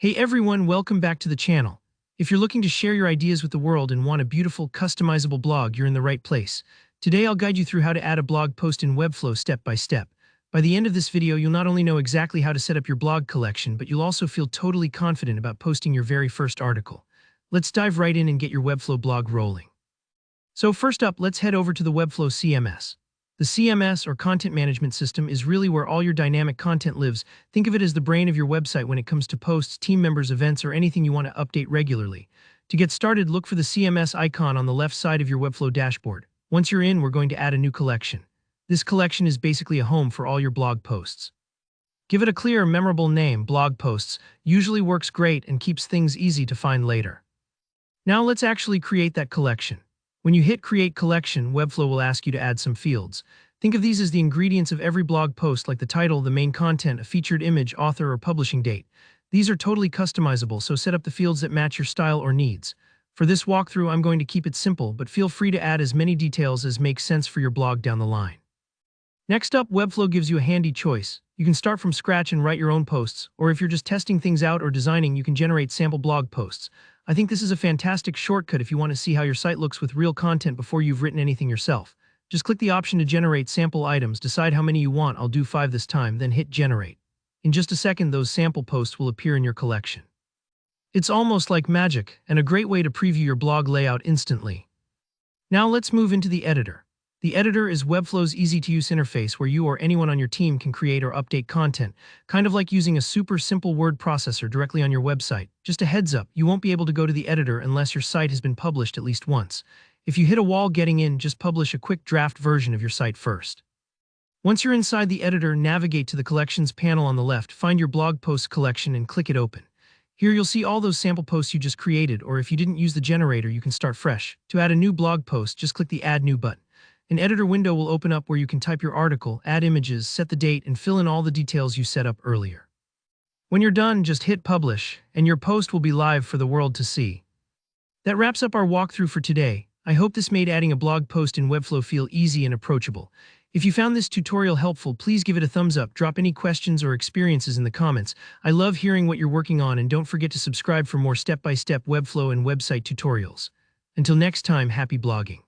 Hey everyone, welcome back to the channel. If you're looking to share your ideas with the world and want a beautiful, customizable blog, you're in the right place. Today I'll guide you through how to add a blog post in Webflow step by step. By the end of this video, you'll not only know exactly how to set up your blog collection, but you'll also feel totally confident about posting your very first article. Let's dive right in and get your Webflow blog rolling. So first up, let's head over to the Webflow CMS. The CMS, or Content Management System, is really where all your dynamic content lives. Think of it as the brain of your website when it comes to posts, team members, events, or anything you want to update regularly. To get started, look for the CMS icon on the left side of your Webflow dashboard. Once you're in, we're going to add a new collection. This collection is basically a home for all your blog posts. Give it a clear, memorable name. Blog Posts usually works great and keeps things easy to find later. Now let's actually create that collection. When you hit Create Collection, Webflow will ask you to add some fields. Think of these as the ingredients of every blog post, like the title, the main content, a featured image, author, or publishing date. These are totally customizable, so set up the fields that match your style or needs. For this walkthrough, I'm going to keep it simple, but feel free to add as many details as make sense for your blog down the line. Next up, Webflow gives you a handy choice. You can start from scratch and write your own posts, or if you're just testing things out or designing, you can generate sample blog posts. I think this is a fantastic shortcut if you want to see how your site looks with real content before you've written anything yourself. Just click the option to generate sample items, decide how many you want. I'll do 5 this time, then hit Generate. In just a second, those sample posts will appear in your collection. It's almost like magic, and a great way to preview your blog layout instantly. Now let's move into the editor. The editor is Webflow's easy-to-use interface where you or anyone on your team can create or update content, kind of like using a super simple word processor directly on your website. Just a heads up, you won't be able to go to the editor unless your site has been published at least once. If you hit a wall getting in, just publish a quick draft version of your site first. Once you're inside the editor, navigate to the Collections panel on the left, find your blog posts collection and click it open. Here you'll see all those sample posts you just created, or if you didn't use the generator, you can start fresh. To add a new blog post, just click the Add New button. An editor window will open up where you can type your article, add images, set the date, and fill in all the details you set up earlier. When you're done, just hit Publish, and your post will be live for the world to see. That wraps up our walkthrough for today. I hope this made adding a blog post in Webflow feel easy and approachable. If you found this tutorial helpful, please give it a thumbs up, drop any questions or experiences in the comments. I love hearing what you're working on, and don't forget to subscribe for more step-by-step Webflow and website tutorials. Until next time, happy blogging.